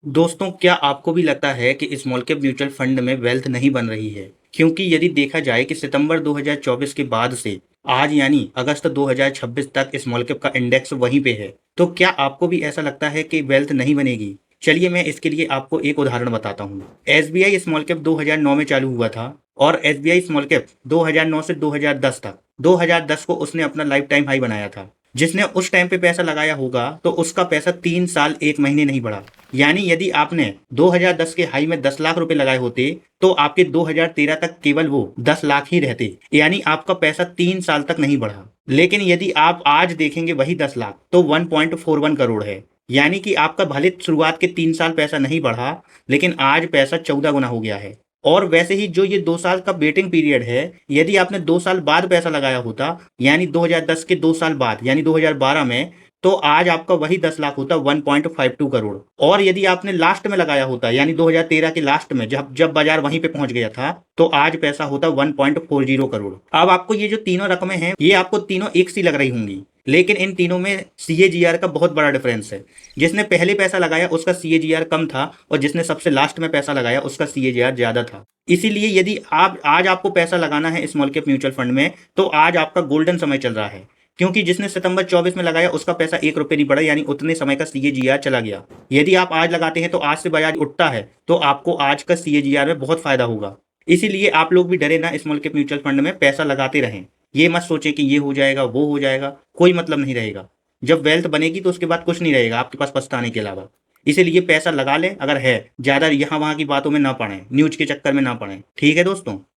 दोस्तों, क्या आपको भी लगता है कि स्मॉल कैप म्यूचुअल फंड में वेल्थ नहीं बन रही है? क्योंकि यदि देखा जाए कि सितंबर 2024 के बाद से आज यानी अगस्त 2026 तक स्मॉल कैप का इंडेक्स वहीं पे है, तो क्या आपको भी ऐसा लगता है कि वेल्थ नहीं बनेगी? चलिए मैं इसके लिए आपको एक उदाहरण बताता हूँ। एसबीआई स्मॉल कैप 2009 में चालू हुआ था और एसबीआई स्मॉल कैप 2009 से 2010 तक 2010 को उसने अपना लाइफ टाइम हाई बनाया था। जिसने उस टाइम पे पैसा लगाया होगा तो उसका पैसा 3 साल 1 महीने नहीं बढ़ा। यानी यदि आपने 2010 के हाई में 10 लाख रुपए लगाए होते तो आपके 2013 तक केवल वो 10 लाख ही रहते, यानी आपका पैसा 3 साल तक नहीं बढ़ा। लेकिन यदि आप आज देखेंगे वही 10 लाख तो 1.41 करोड़ है। यानी कि आपका भले शुरुआत के 3 साल पैसा नहीं बढ़ा, लेकिन आज पैसा 14 गुना हो गया है। और वैसे ही जो ये 2 साल का वेटिंग पीरियड है, यदि आपने 2 साल बाद पैसा लगाया होता, यानी 2010 के 2 साल बाद यानी 2012 में, तो आज आपका वही 10 लाख होता 1.52 करोड़। और यदि आपने लास्ट में लगाया होता यानी 2013 के लास्ट में, जब जब बाजार वहीं पे पहुंच गया था, तो आज पैसा होता 1.40 करोड़। अब आपको ये जो तीनों रकमें हैं ये आपको तीनों एक सी लग रही होंगी, लेकिन इन तीनों में सीएजीआर का बहुत बड़ा डिफरेंस है। जिसने पहले पैसा लगाया उसका सीएजीआर कम था और जिसने सबसे लास्ट में पैसा लगाया उसका सीएजीआर ज्यादा था। इसीलिए यदि आप आज आपको पैसा लगाना है स्मॉल कैप म्यूचुअल फंड में, तो आज आपका गोल्डन समय चल रहा है। क्योंकि जिसने सितंबर 24 में लगाया उसका पैसा 1 रुपये नहीं बढ़ा, यानी उतने समय का सीएजीआर चला गया। यदि आप आज लगाते हैं तो आज से बाजार उठता है तो आपको आज का सीएजीआर में बहुत फायदा होगा। इसीलिए आप लोग भी डरे ना, स्मॉल कैप म्यूचुअल फंड में पैसा लगाते रहें। ये मत सोचें कि ये हो जाएगा वो हो जाएगा, कोई मतलब नहीं रहेगा। जब वेल्थ बनेगी तो उसके बाद कुछ नहीं रहेगा आपके पास पछताने के अलावा। इसीलिए पैसा लगा लें, अगर है ज्यादा यहाँ वहां की बातों में ना पड़े, न्यूज के चक्कर में ना पड़े। ठीक है दोस्तों।